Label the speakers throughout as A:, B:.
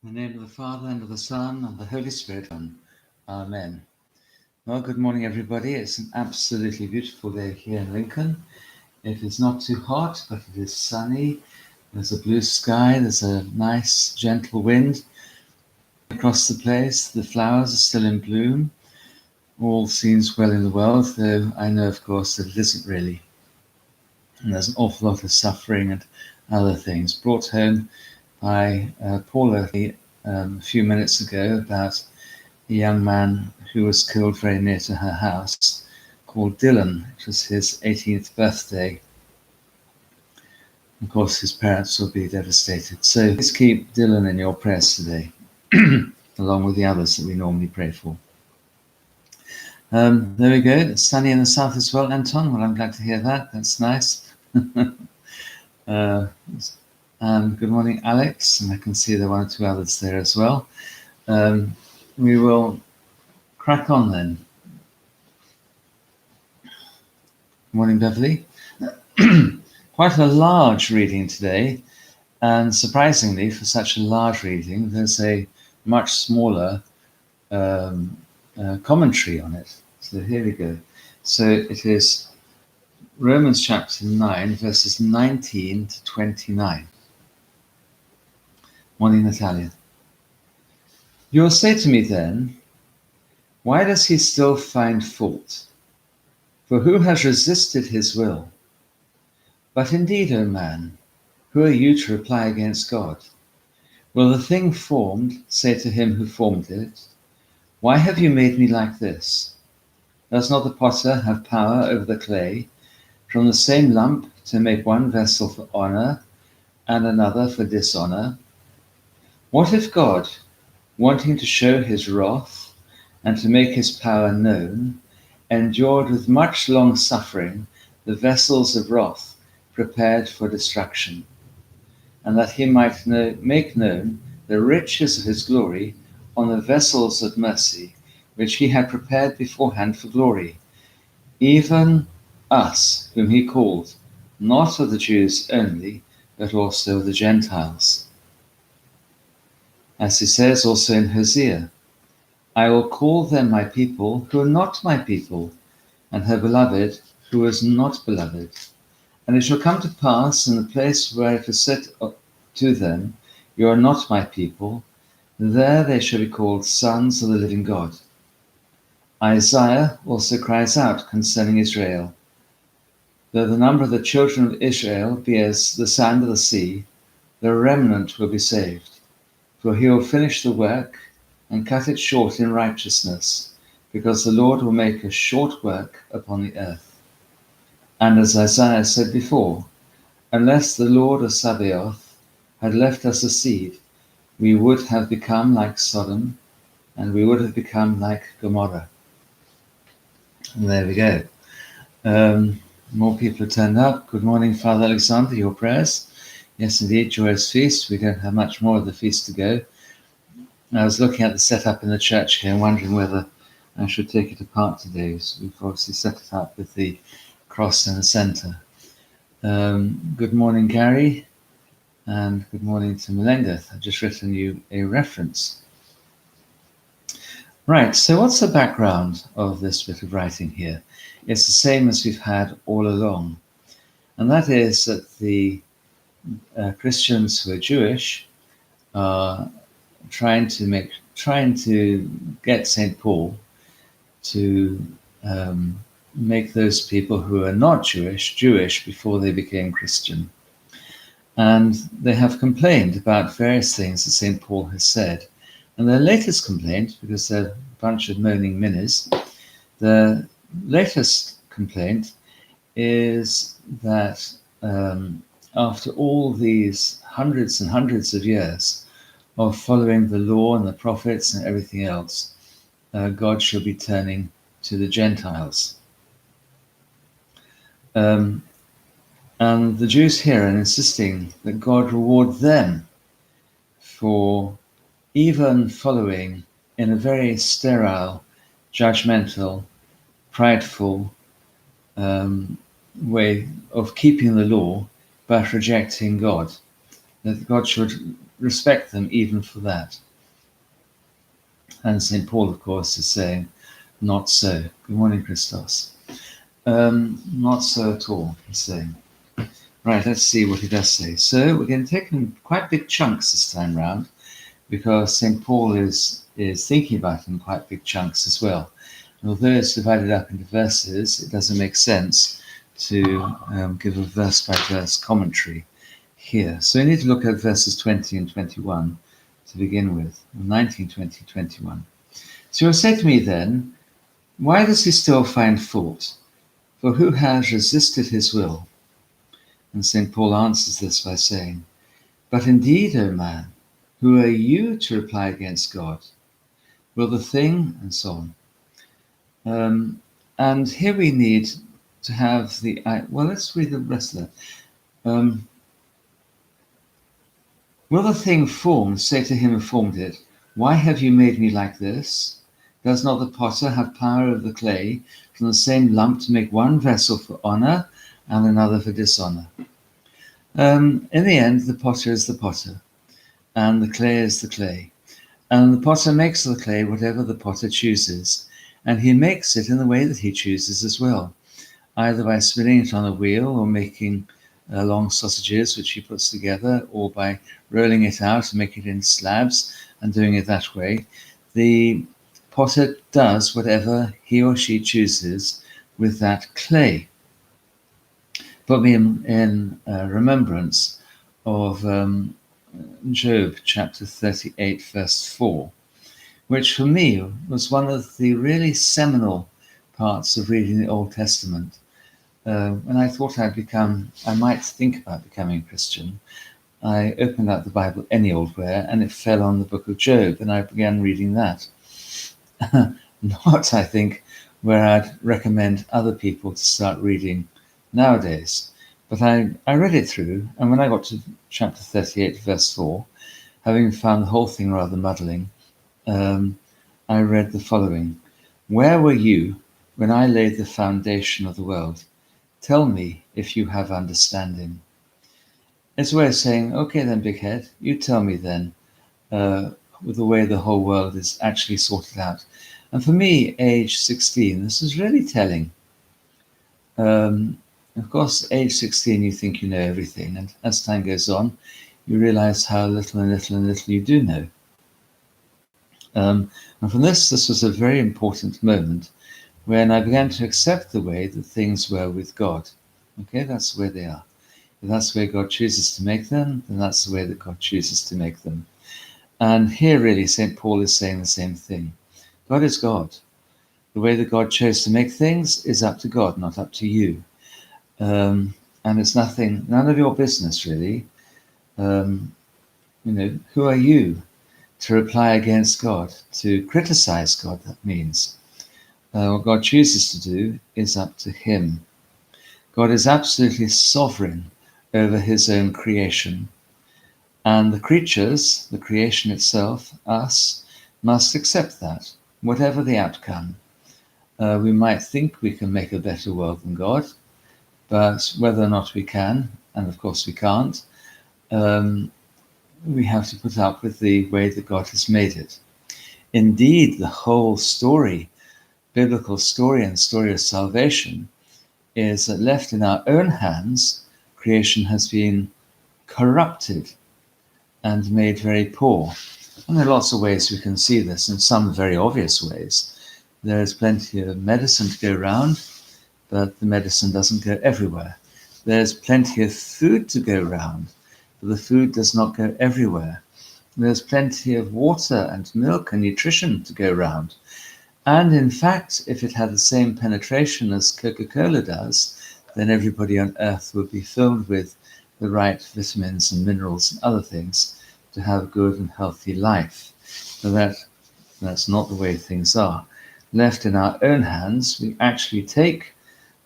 A: In the name of the Father, and of the Son, and of the Holy Spirit. Amen. Well, good morning, everybody. It's an absolutely beautiful day here in Lincoln. It is not too hot, but it is sunny. There's a blue sky. There's a nice, gentle wind across the place. The flowers are still in bloom. All seems well in the world, though I know, of course, that it isn't really. And there's an awful lot of suffering and other things brought home by Paula a few minutes ago about a young man who was killed very near to her house called Dylan. It was his 18th birthday. Of course, his parents will be devastated. So please keep Dylan in your prayers today, along with the others that we normally pray for. There we go. It's sunny in the south as well, Anton. Well, I'm glad to hear that. That's nice. Good morning, Alex. And I can see there are one or two others there as well. We will crack on then. Morning, Beverly. Quite a large reading today, and surprisingly, for such a large reading, there's a much smaller commentary on it. So here we go. So it is Romans chapter 9, verses 19 to 29. Morning, Natalia. You will say to me then, why does he still find fault? For who has resisted his will? But indeed, O man, who are you to reply against God? Will the thing formed say to him who formed it, why have you made me like this? Does not the potter have power over the clay, from the same lump to make one vessel for honor and another for dishonor? What if God, wanting to show his wrath and to make his power known, endured with much long suffering the vessels of wrath prepared for destruction, and that he might make known the riches of his glory on the vessels of mercy, which he had prepared beforehand for glory, even us whom he called, not of the Jews only, but also of the Gentiles. As he says also in Hosea, I will call them my people who are not my people, and her beloved who is not beloved. And it shall come to pass in the place where it was said to them, you are not my people, there they shall be called sons of the living God. Isaiah also cries out concerning Israel, though the number of the children of Israel be as the sand of the sea, the remnant will be saved. For he will finish the work and cut it short in righteousness, because the Lord will make a short work upon the earth. And as Isaiah said before, unless the Lord of Sabaoth had left us a seed, we would have become like Sodom, and we would have become like Gomorrah. And there we go. More people have turned up. Good morning, Father Alexander, your prayers. Yes, indeed, joyous feast. We don't have much more of the feast to go. I was looking at the setup in the church here and wondering whether I should take it apart today. So we've obviously set it up with the cross in the centre. Good morning, Gary, and good morning to Melinda. I've just written you a reference. Right, so what's the background of this bit of writing here? It's the same as we've had all along, and that is that the Christians who are Jewish are trying to get St. Paul to make those people who are not Jewish before they became Christian. And they have complained about various things that St. Paul has said. And their latest complaint, because they're a bunch of moaning minnies, the latest complaint is that after all these hundreds and hundreds of years of following the law and the prophets and everything else, God shall be turning to the Gentiles. And the Jews here are insisting that God reward them for even following in a very sterile, judgmental, prideful way of keeping the law, but rejecting God. That God should respect them even for that. And St. Paul, of course, is saying, not so. Good morning, Christos. Not so at all, he's saying. Right, let's see what he does say. So we're going to take quite big chunks this time round, because St. Paul is thinking about them in quite big chunks as well. And although it's divided up into verses, it doesn't make sense to give a verse-by-verse commentary here. So we need to look at verses 20 and 21 to begin with, 19, 20, 21. So you'll say to me then, why does he still find fault? For who has resisted his will? And St. Paul answers this by saying, but indeed, O man, who are you to reply against God? Will the thing, and so on. And here we need to have the, well, let's read the rest of that. Will the thing formed say to him who formed it, why have you made me like this? Does not the potter have power over the clay from the same lump to make one vessel for honor and another for dishonor? In the end, the potter is the potter, and the clay is the clay. And the potter makes of the clay whatever the potter chooses, and he makes it in the way that he chooses as well, either by spinning it on a wheel or making long sausages which he puts together, or by rolling it out and making it in slabs and doing it that way. The potter does whatever he or she chooses with that clay. Put me in remembrance of Job chapter 38 verse 4, which for me was one of the really seminal parts of reading the Old Testament. When I thought I might think about becoming a Christian, I opened up the Bible any old where, and it fell on the book of Job, and I began reading that. Not, I think, where I'd recommend other people to start reading nowadays. But I read it through, and when I got to chapter 38, verse 4, having found the whole thing rather muddling, I read the following. Where were you when I laid the foundation of the world? Tell me if you have understanding. It's a way of saying, okay then, big head, you tell me then, with the way the whole world is actually sorted out. And for me, age 16, this is really telling. Of course, age 16, you think you know everything, and as time goes on, you realize how little and little and little you do know. And from this was a very important moment when I began to accept the way that things were with God. Okay, that's the way they are. If that's the way God chooses to make them, then that's the way that God chooses to make them. And here really, St. Paul is saying the same thing. God is God. The way that God chose to make things is up to God, not up to you. And it's none of your business really. Who are you to reply against God, to criticize God, that means. What God chooses to do is up to him. God is absolutely sovereign over his own creation. And the creatures, the creation itself, us, must accept that, whatever the outcome. We might think we can make a better world than God, but whether or not we can, and of course we can't, we have to put up with the way that God has made it. Indeed, the whole story, biblical story and story of salvation, is that left in our own hands, creation has been corrupted and made very poor. And there are lots of ways we can see this, in some very obvious ways. There is plenty of medicine to go around, but the medicine doesn't go everywhere. There's plenty of food to go around, but the food does not go everywhere. There's plenty of water and milk and nutrition to go around. And in fact, if it had the same penetration as Coca-Cola does, then everybody on earth would be filled with the right vitamins and minerals and other things to have a good and healthy life. But that's not the way things are. Left in our own hands, we actually take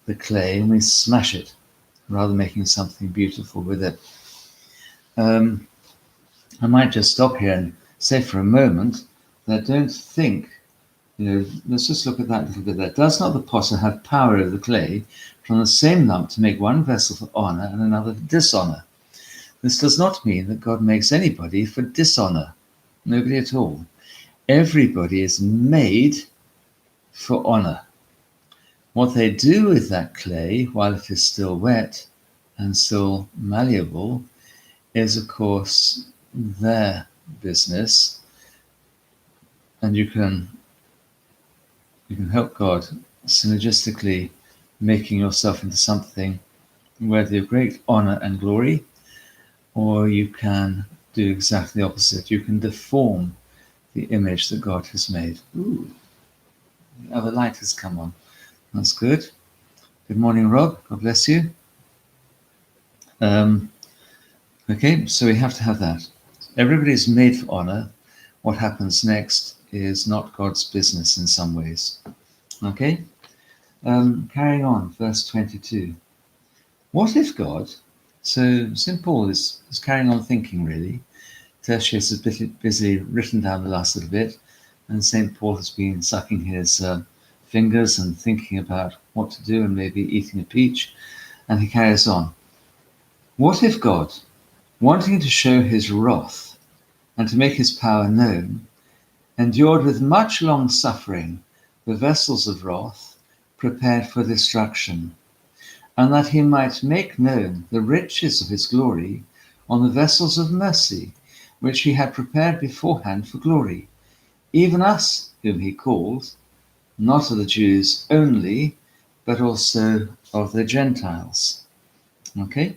A: the clay and we smash it, rather than making something beautiful with it. I might just stop here and say for a moment that don't think, let's just look at that little bit there. Does not the potter have power over the clay from the same lump to make one vessel for honor and another for dishonor? This does not mean that God makes anybody for dishonor. Nobody at all. Everybody is made for honor. What they do with that clay while it is still wet and still malleable is, of course, their business. And you can help God synergistically making yourself into something worthy of great honor and glory, or you can do exactly the opposite. You can deform the image that God has made. Ooh, the other light has come on. That's good. Good morning, Rob. God bless you. Okay, so we have to have that. Everybody is made for honor. What happens next is not God's business in some ways. Okay, carrying on, verse 22. What if God, so St. Paul is carrying on thinking really. Tertius has busy written down the last little bit, and St. Paul has been sucking his fingers and thinking about what to do and maybe eating a peach, and he carries on. What if God, wanting to show his wrath and to make his power known, endured with much long suffering the vessels of wrath prepared for destruction, and that he might make known the riches of his glory on the vessels of mercy, which he had prepared beforehand for glory, even us whom he called, not of the Jews only, but also of the Gentiles. Okay?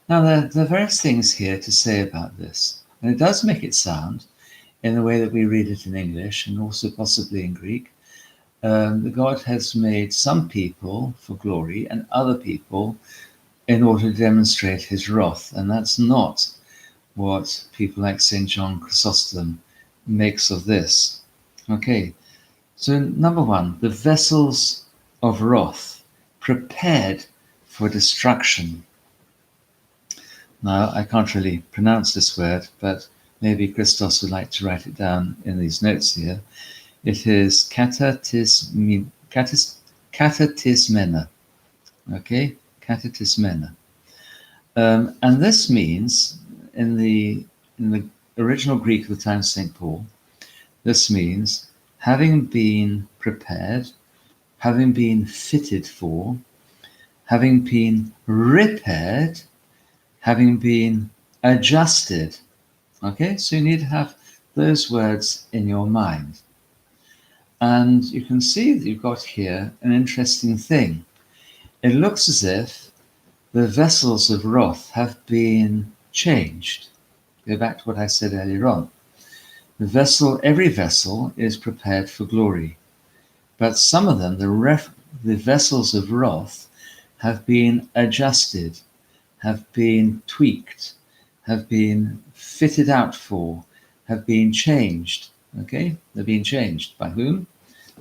A: Now, there are various things here to say about this, and it does make it sound, in the way that we read it in English and also possibly in Greek, that God has made some people for glory and other people in order to demonstrate his wrath, and that's not what people like St. John Chrysostom makes of this. Okay, so number one, the vessels of wrath prepared for destruction. Now, I can't really pronounce this word, but maybe Christos would like to write it down in these notes here. It is katatismena. Okay, katatismena. And this means, in the original Greek of the time of St. Paul, this means having been prepared, having been fitted for, having been repaired, having been adjusted. Okay, so you need to have those words in your mind. And you can see that you've got here an interesting thing. It looks as if the vessels of wrath have been changed. Go back to what I said earlier on. Every vessel is prepared for glory, but some of them, the vessels of wrath, have been adjusted, have been tweaked, have been fitted out for, have been changed. Okay, they're being changed. By whom?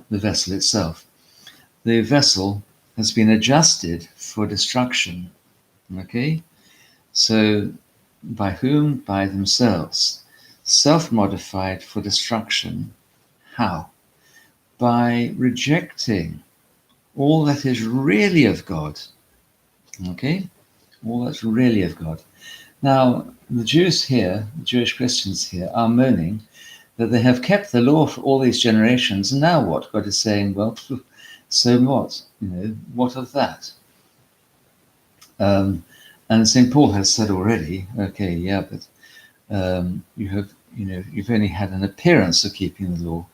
A: The vessel itself. The vessel has been adjusted for destruction. Okay, so by whom? By themselves. Self-modified for destruction. How? By rejecting all that is really of God. Okay, all that's really of God. Now, the Jews here, the Jewish Christians here, are moaning that they have kept the law for all these generations, and now what? God is saying, well, so what? What of that? And St. Paul has said already, okay, yeah, but you've only had an appearance of keeping the law.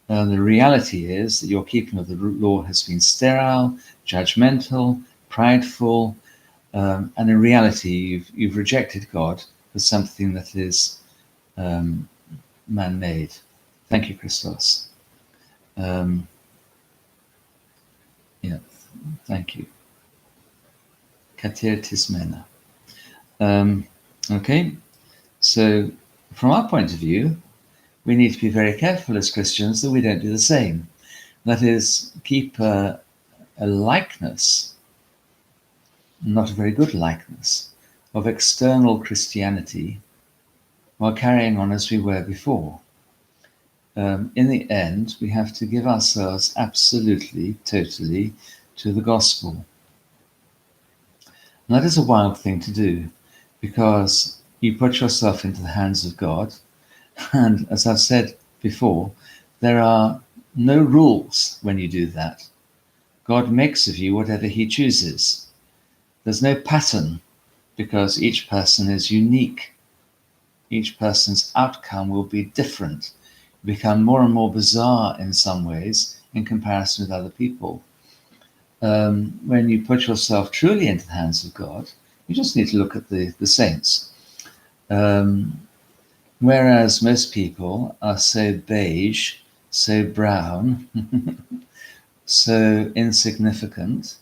A: The reality is that your keeping of the law has been sterile, judgmental, prideful, and in reality, you've rejected God for something that is man-made. Thank you, Christos. Yeah, thank you. Katertismena. Okay, so from our point of view, we need to be very careful as Christians that we don't do the same. That is, keep a likeness, not a very good likeness, of external Christianity while carrying on as we were before. In the end, we have to give ourselves absolutely, totally to the gospel. And that is a wild thing to do, because you put yourself into the hands of God. And as I've said before, there are no rules when you do that. God makes of you whatever he chooses. There's no pattern because each person is unique. Each person's outcome will be different, become more and more bizarre in some ways in comparison with other people. When you put yourself truly into the hands of God, you just need to look at the saints. Whereas most people are so beige, so brown, so insignificant,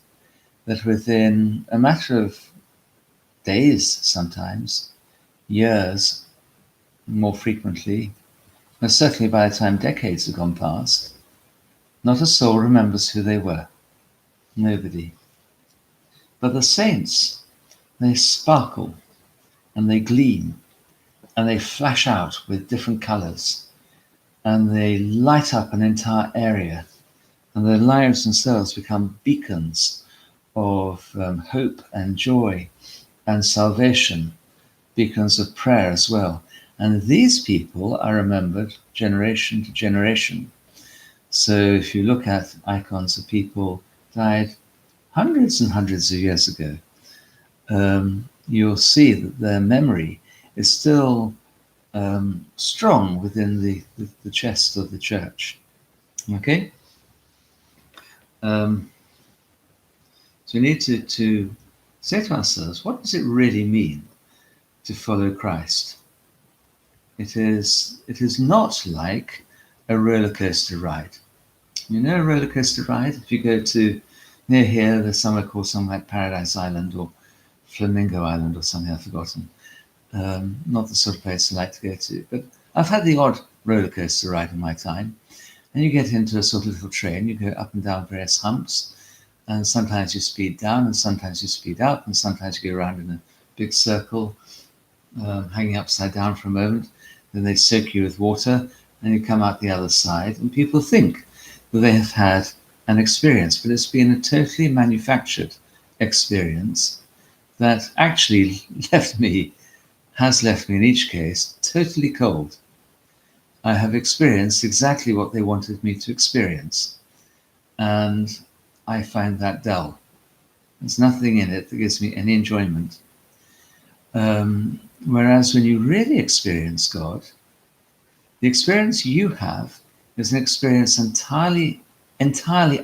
A: that within a matter of days, sometimes, years, more frequently, and certainly by the time decades have gone past, not a soul remembers who they were. Nobody. But the saints, they sparkle and they gleam and they flash out with different colours and they light up an entire area, and their lives themselves become beacons of hope and joy and salvation, beacons of prayer as well. And these people are remembered generation to generation. So if you look at icons of people died hundreds and hundreds of years ago, you'll see that their memory is still strong within the chest of the church. Okay? So we need to say to ourselves, what does it really mean to follow Christ? It is not like a roller coaster ride. You know a roller coaster ride? If you go to near here, there's somewhere called something like Paradise Island or Flamingo Island or something, I've forgotten. Not the sort of place I like to go to, but I've had the odd roller coaster ride in my time. And you get into a sort of little train, you go up and down various humps, and sometimes you speed down, and sometimes you speed up, and sometimes you go around in a big circle, hanging upside down for a moment. Then they soak you with water, and you come out the other side, and people think that they have had an experience, but it's been a totally manufactured experience that actually has left me in each case totally cold. I have experienced exactly what they wanted me to experience, and I find that dull. There's nothing in it that gives me any enjoyment. Whereas when you really experience God, the experience you have is an experience entirely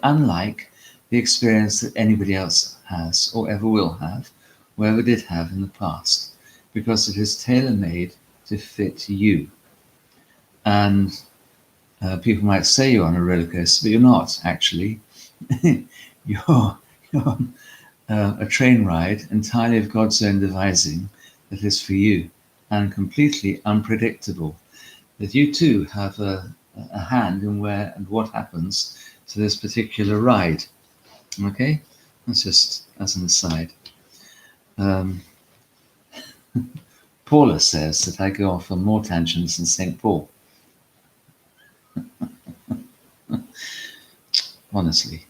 A: unlike the experience that anybody else has or ever will have, or ever did have in the past, because it is tailor-made to fit you. And people might say you're on a roller coaster, but you're not, actually. you're on a train ride entirely of God's own devising that is for you and completely unpredictable. That you too have a hand in where and what happens to this particular ride. Okay? That's just as an aside. Paula says that I go off on more tangents than St. Paul. Honestly.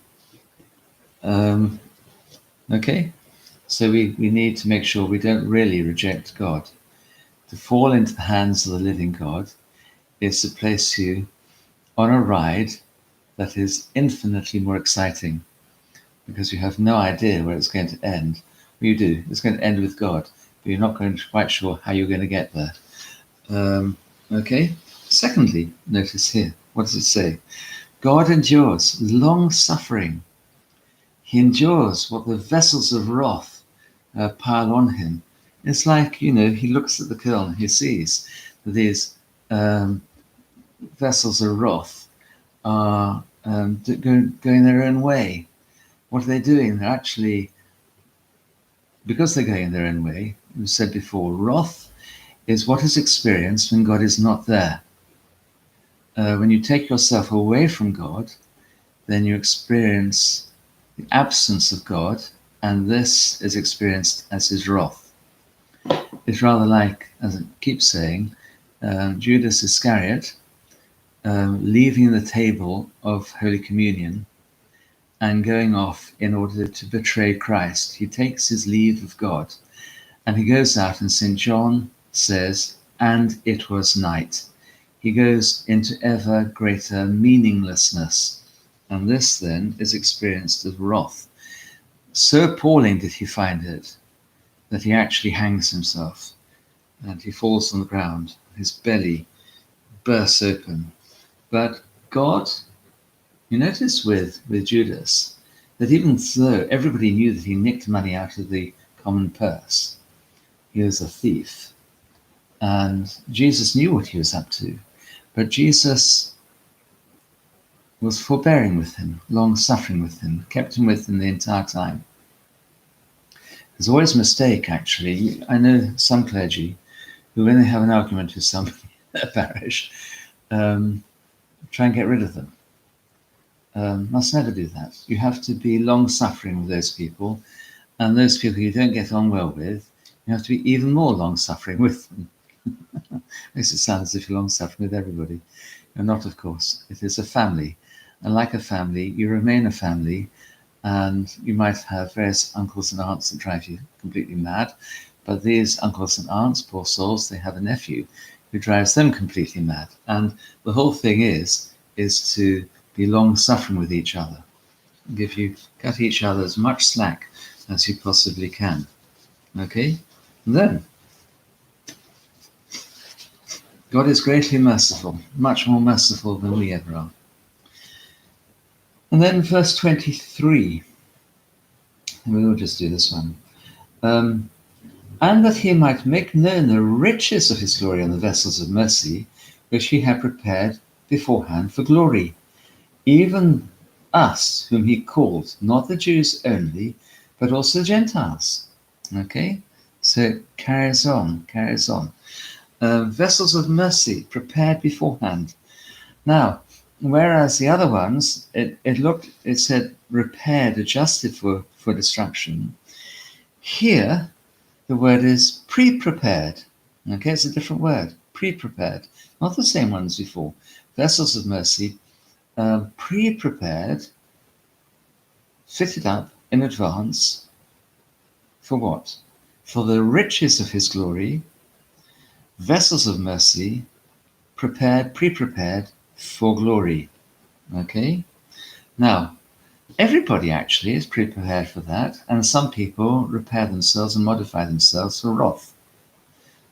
A: Okay? So we need to make sure we don't really reject God. To fall into the hands of the living God is to place you on a ride that is infinitely more exciting, because you have no idea where it's going to end. Well, you do. It's going to end with God, but you're not quite sure how you're going to get there. Okay? Secondly, notice here, what does it say? God endures long-suffering. He endures what the vessels of wrath pile on him. It's like, he looks at the kiln, he sees that these vessels of wrath are going their own way. What are they doing? They're actually, because they're going their own way, we said before, wrath is what is experienced when God is not there. When you take yourself away from God, then you experience the absence of God, and this is experienced as his wrath. It's rather like, as I keep saying, Judas Iscariot leaving the table of Holy Communion and going off in order to betray Christ. He takes his leave of God, and he goes out, and St. John says, and it was night. He goes into ever greater meaninglessness. And this then is experienced as wrath. So appalling did he find it that he actually hangs himself and he falls on the ground. His belly bursts open. But God, you notice with Judas, that even though everybody knew that he nicked money out of the common purse, he was a thief. And Jesus knew what he was up to. But Jesus was forbearing with him, long-suffering with him, kept him with him the entire time. There's always a mistake, actually. I know some clergy who, when they have an argument with somebody in a parish, try and get rid of them. Must never do that. You have to be long-suffering with those people, and those people you don't get on well with, you have to be even more long-suffering with them. Makes it sound as if you're long-suffering with everybody. You're not, of course. It is a family, and like a family, you remain a family, and you might have various uncles and aunts that drive you completely mad, but these uncles and aunts, poor souls, they have a nephew who drives them completely mad. And the whole thing is to be long-suffering with each other. Cut each other as much slack as you possibly can. Okay? And then, God is greatly merciful, much more merciful than we ever are. And then verse 23, and we will just do this one. And that he might make known the riches of his glory on the vessels of mercy, which he had prepared beforehand for glory, even us whom he called, not the Jews only, but also the Gentiles. Okay? So it carries on. Vessels of mercy prepared beforehand. Now, whereas the other ones, it said repaired, adjusted for destruction. Here, the word is pre-prepared. Okay, it's a different word, pre-prepared. Not the same one as before. Vessels of mercy, pre-prepared, fitted up in advance. For what? For the riches of his glory, vessels of mercy, pre-prepared for glory. Okay? Now, everybody actually is prepared for that, and some people repair themselves and modify themselves for wrath.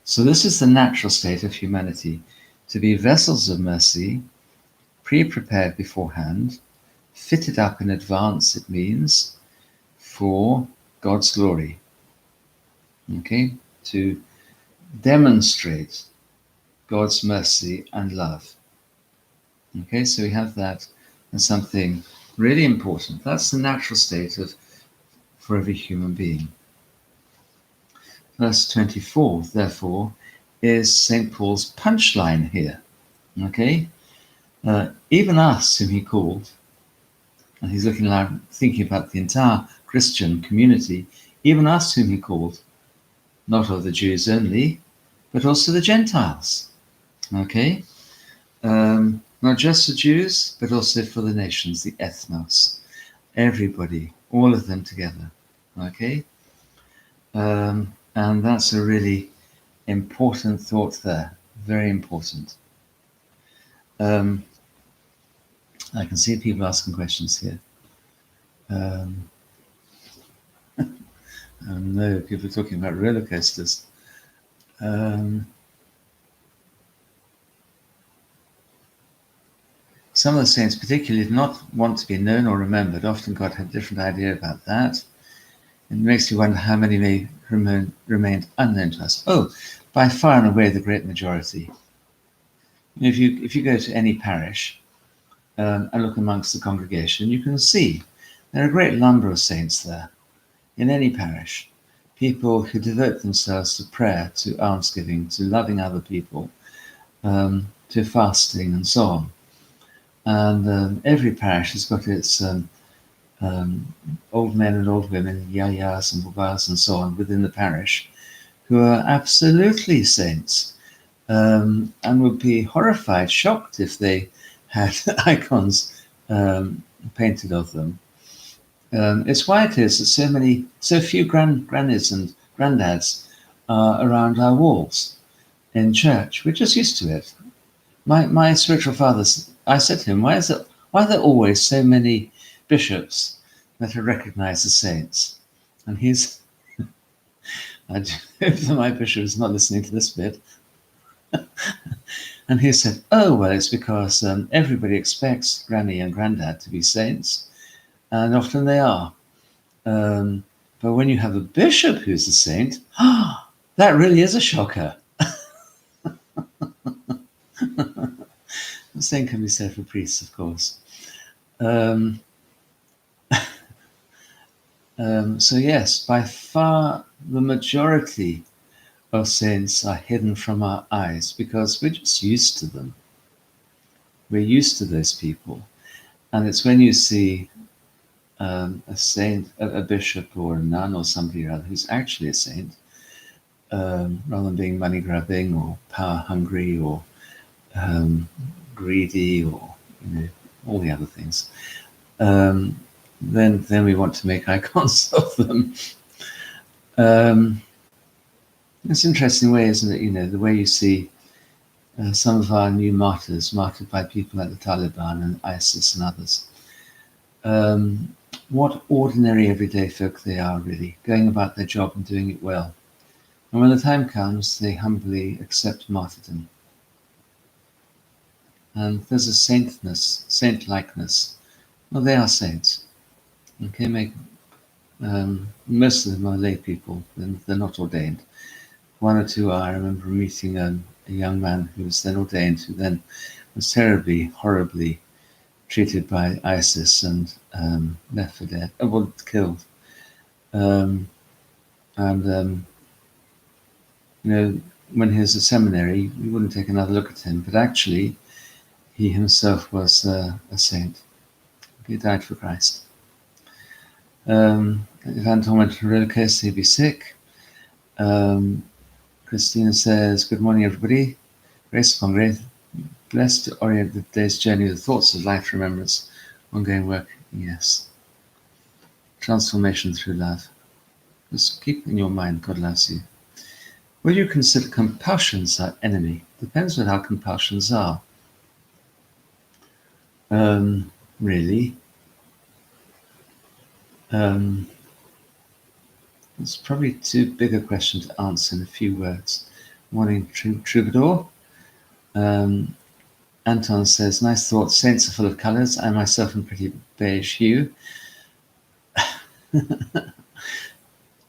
A: So this is the natural state of humanity, to be vessels of mercy, pre-prepared beforehand, fitted up in advance, it means, for God's glory. Okay? To demonstrate God's mercy and love. Okay, so we have that as something really important. That's the natural state for every human being. Verse 24, therefore, is St. Paul's punchline here. Okay? Even us whom he called, and he's looking around, thinking about the entire Christian community, even us whom he called, not of the Jews only, but also the Gentiles. Okay? Not just the Jews, but also for the nations, the ethnos. Everybody, all of them together. Okay? And that's a really important thought there. Very important. I can see people asking questions here. No, people are talking about roller coasters. Some of the saints particularly did not want to be known or remembered. Often God had a different idea about that. It makes you wonder how many may remained unknown to us. Oh, by far and away the great majority. If you go to any parish and look amongst the congregation, you can see there are a great number of saints there in any parish. People who devote themselves to prayer, to almsgiving, to loving other people, to fasting and so on. And every parish has got its old men and old women, yayas and babas and so on within the parish, who are absolutely saints, and would be horrified, shocked if they had icons painted of them. It's why it is that so few grannies and granddads are around our walls. in church. We're just used to it. My spiritual father, I said to him, why are there always so many bishops that are recognized as saints? And I hope that my bishop is not listening to this bit. And he said, oh, well, it's because everybody expects Granny and Grandad to be saints, and often they are. But when you have a bishop who's a saint, that really is a shocker. The same can be said for priests, of course. So yes, by far the majority of saints are hidden from our eyes because we're just used to them. We're used to those people. And it's when you see a saint, a bishop or a nun or somebody or other who's actually a saint, rather than being money grabbing or power hungry or greedy or all the other things, then we want to make icons of them. It's an interesting way, isn't it? The way you see some of our new martyrs, martyred by people like the Taliban and ISIS and others. What ordinary everyday folk they are, really, going about their job and doing it well. And when the time comes, they humbly accept martyrdom. And there's a saint-likeness. Well, they are saints. Okay, most of them are lay people, and they're not ordained. One or two are. I remember meeting a young man who was then ordained, who then was terribly, horribly treated by ISIS and left for dead, well, killed. When he was a seminary, you wouldn't take another look at him, but actually, he himself was a saint. He died for Christ. If Anton went to a roller coaster, he'd be sick. Christina says, good morning, everybody. Grace upon grace. Blessed to orient the day's journey with thoughts of life, remembrance, ongoing work. Yes. Transformation through love. Just keep in your mind, God loves you. Will you consider compulsions our enemy? Depends on how compulsions are. Really. It's probably too big a question to answer in a few words. Morning, Troubadour. Anton says, nice thoughts. Saints are full of colours. I myself am pretty beige hue.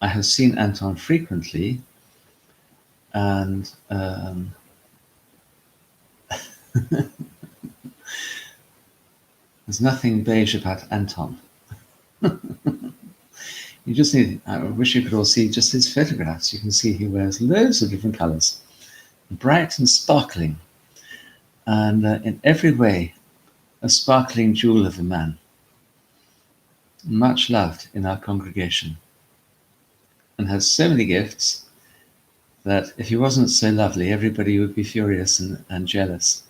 A: I have seen Anton frequently, and there's nothing beige about Anton. You just need, I wish you could all see just his photographs. You can see he wears loads of different colours, bright and sparkling, and in every way, a sparkling jewel of a man. Much loved in our congregation, and has so many gifts that if he wasn't so lovely, everybody would be furious and jealous.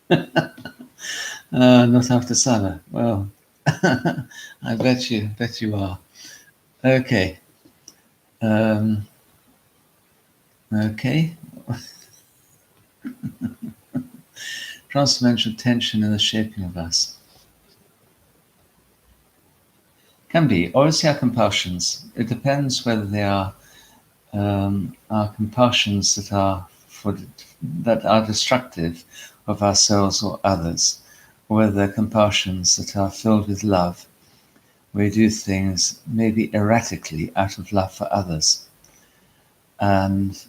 A: Not after summer. Well, I bet you are. Okay. Okay. Transdimensional tension in the shaping of us. Can be. Obviously, our compulsions. It depends whether they are our compulsions that are destructive of ourselves or others, or whether they're compulsions that are filled with love. We do things maybe erratically out of love for others. And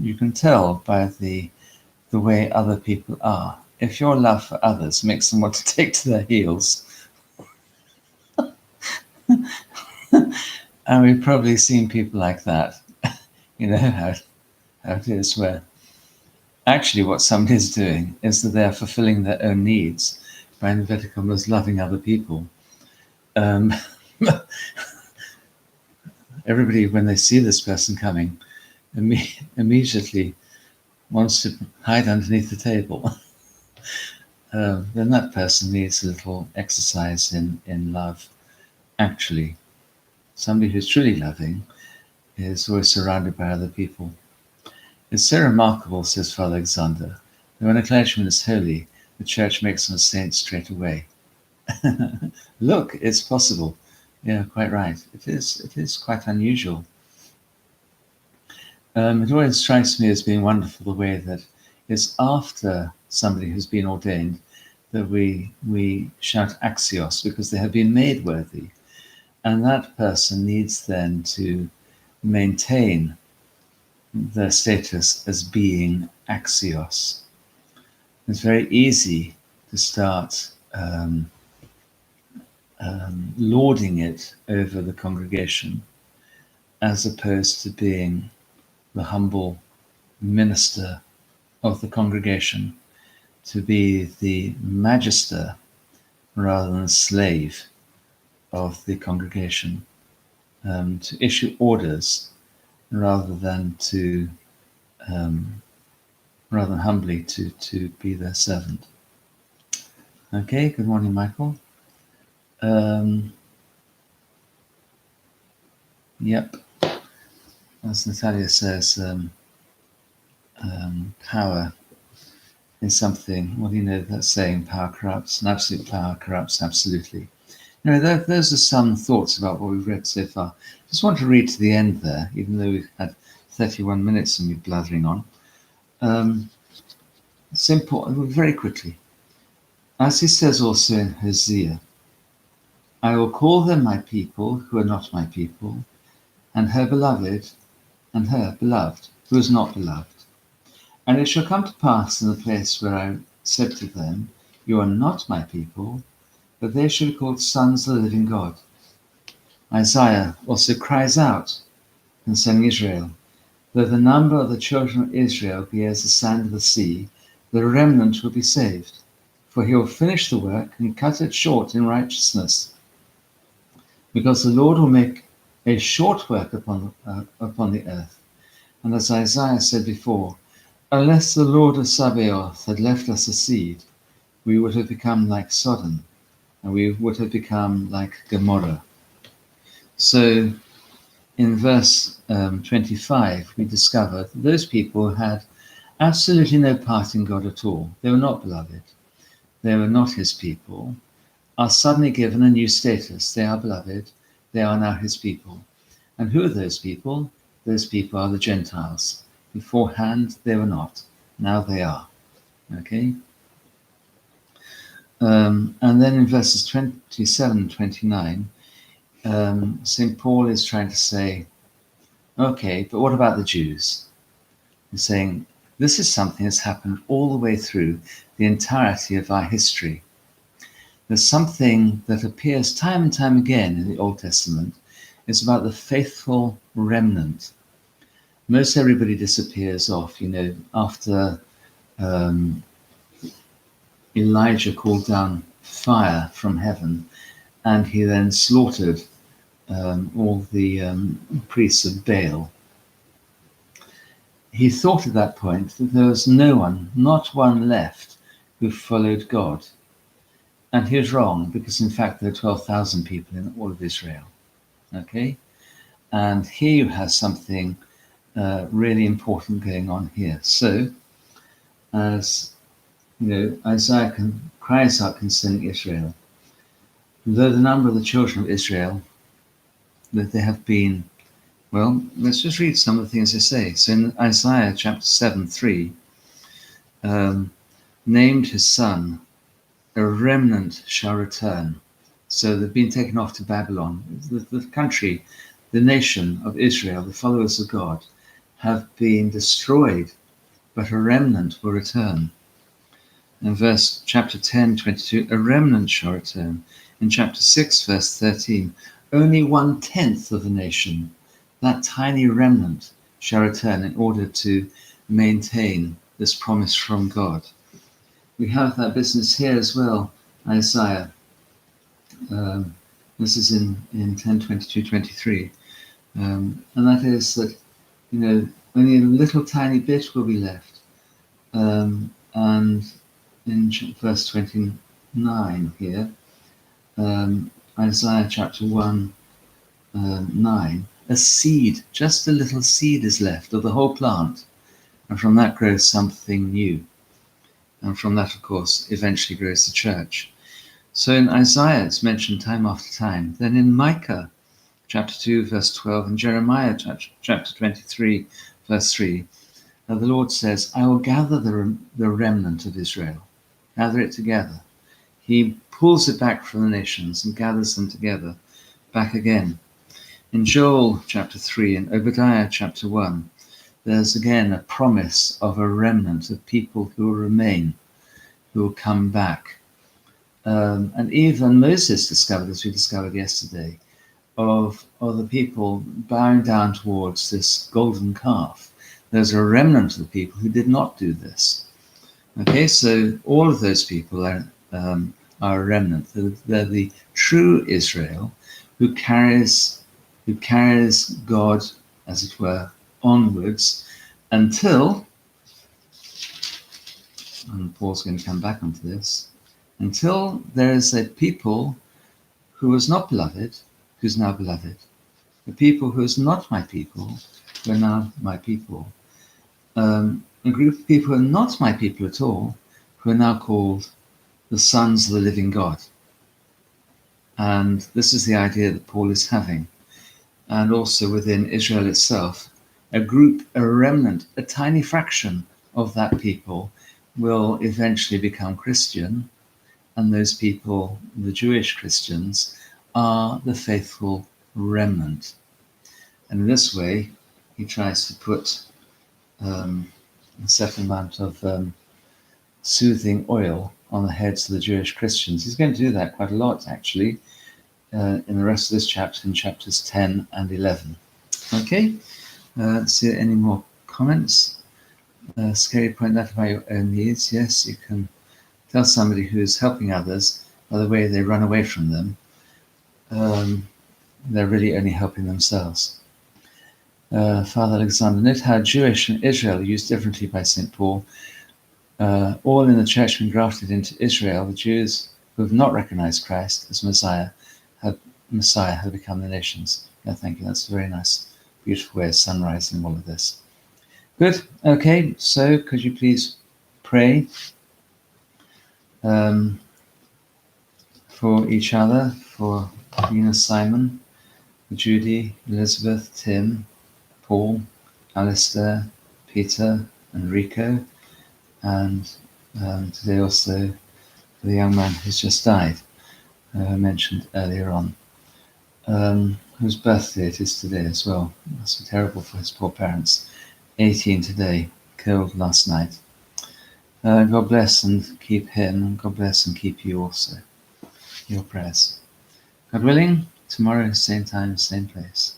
A: you can tell by the way other people are. If your love for others makes them want to take to their heels, and we've probably seen people like that, you know how it is, where actually what somebody's doing is that they're fulfilling their own needs by inverted commas loving other people. Everybody, when they see this person coming, immediately wants to hide underneath the table. Then that person needs a little exercise in love. Actually, somebody who's truly loving is always surrounded by other people. It's so remarkable, says Father Alexander, that when a clergyman is holy, the church makes him a saint straight away. Look, it's possible. Yeah, quite right. It is quite unusual. It always strikes me as being wonderful the way that it's after somebody has been ordained that we shout axios, because they have been made worthy. And that person needs then to maintain their status as being axios. It's very easy to start lauding it over the congregation, as opposed to being the humble minister of the congregation, to be the magister rather than slave of the congregation, to issue orders rather than humbly to be their servant. Okay, good morning, Michael. Yep, as Natalia says, power is something, well, you know that saying, power corrupts, and absolute power corrupts absolutely. You know, those are some thoughts about what we've read so far. Just want to read to the end there, even though we've had 31 minutes and we're blathering on. Simple, very quickly. As he says also in Hosea, I will call them my people who are not my people, and her beloved, who is not beloved. And it shall come to pass in the place where I said to them, you are not my people, but they shall be called sons of the living God. Isaiah also cries out concerning Israel, though the number of the children of Israel be as the sand of the sea, the remnant will be saved. For he will finish the work and cut it short in righteousness. Because the Lord will make a short work upon the earth. And as Isaiah said before, unless the Lord of Sabaoth had left us a seed, we would have become like Sodom, and we would have become like Gomorrah. So in verse 25, we discover that those people had absolutely no part in God at all. They were not beloved. They were not his people, are suddenly given a new status. They are beloved. They are now his people. And who are those people? Those people are the Gentiles. Beforehand, they were not. Now they are. Okay? And then in verses 27 and 29, St. Paul is trying to say, okay, but what about the Jews? He's saying, this is something that's happened all the way through the entirety of our history. There's something that appears time and time again in the Old Testament. It's about the faithful remnant. Most everybody disappears off, you know, after Elijah called down fire from heaven, and he then slaughtered all the priests of Baal. He thought at that point that there was no one, not one left, who followed God. And he was wrong, because in fact there are 12,000 people in all of Israel. Okay? And here you have something really important going on here. So, as you know, Isaiah cries out concerning Israel, though the number of the children of Israel, that they have been, well, let's just read some of the things they say. So in Isaiah chapter 7:3, named his son, a remnant shall return. So they've been taken off to Babylon. The country, the nation of Israel, the followers of God, have been destroyed, but a remnant will return. In chapter 10:22, a remnant shall return. In chapter 6, verse 13, only 1/10 of the nation, that tiny remnant, shall return in order to maintain this promise from God. We have that business here as well, Isaiah. This is in 10:22-23. And that is that, you know, only a little tiny bit will be left. And in verse 29 here, Isaiah chapter 1:9, a seed, just a little seed is left of the whole plant. And from that grows something new. And from that, of course, eventually grows the church. So in Isaiah, it's mentioned time after time. Then in Micah, chapter 2, verse 12, and Jeremiah, chapter 23, verse 3, the Lord says, I will gather the remnant of Israel, gather it together. He pulls it back from the nations and gathers them together back again. In Joel chapter 3 and Obadiah chapter 1, there's again a promise of a remnant of people who will remain, who will come back. And even Moses discovered, as we discovered yesterday, of the people bowing down towards this golden calf. There's a remnant of the people who did not do this. Okay, so all of those people are a remnant. They're the true Israel who carries God, as it were, onwards until, and Paul's going to come back onto this, until there is a people who was not beloved, who's now beloved. The people who is not my people, who are now my people. A group of people who are not my people at all, who are now called the sons of the living God. And this is the idea that Paul is having. And also within Israel itself, a group, a remnant, a tiny fraction of that people will eventually become Christian. And those people, the Jewish Christians, are the faithful remnant. And in this way, he tries to put a certain amount of soothing oil on the heads of the Jewish Christians. He's going to do that quite a lot, actually, in the rest of this chapter, in chapters 10 and 11. Okay, let's see any more comments. Scary point that about your own needs. Yes, you can tell somebody who's helping others by the way they run away from them. They're really only helping themselves. Father Alexander, note how Jewish and Israel are used differently by St. Paul. All in the church have been grafted into Israel. The Jews who have not recognized Christ as Messiah have become the nations. Yeah, thank you. That's a very nice, beautiful way of summarizing all of this. Good. Okay, so could you please pray for each other, for Nina, Simon, Judy, Elizabeth, Tim, Paul, Alistair, Peter, and Rico, and today also for the young man who's just died, I mentioned earlier on, whose birthday it is today as well. That's so terrible for his poor parents. 18 today, killed last night. God bless and keep him, and God bless and keep you also. Your prayers. God willing, tomorrow, same time, same place.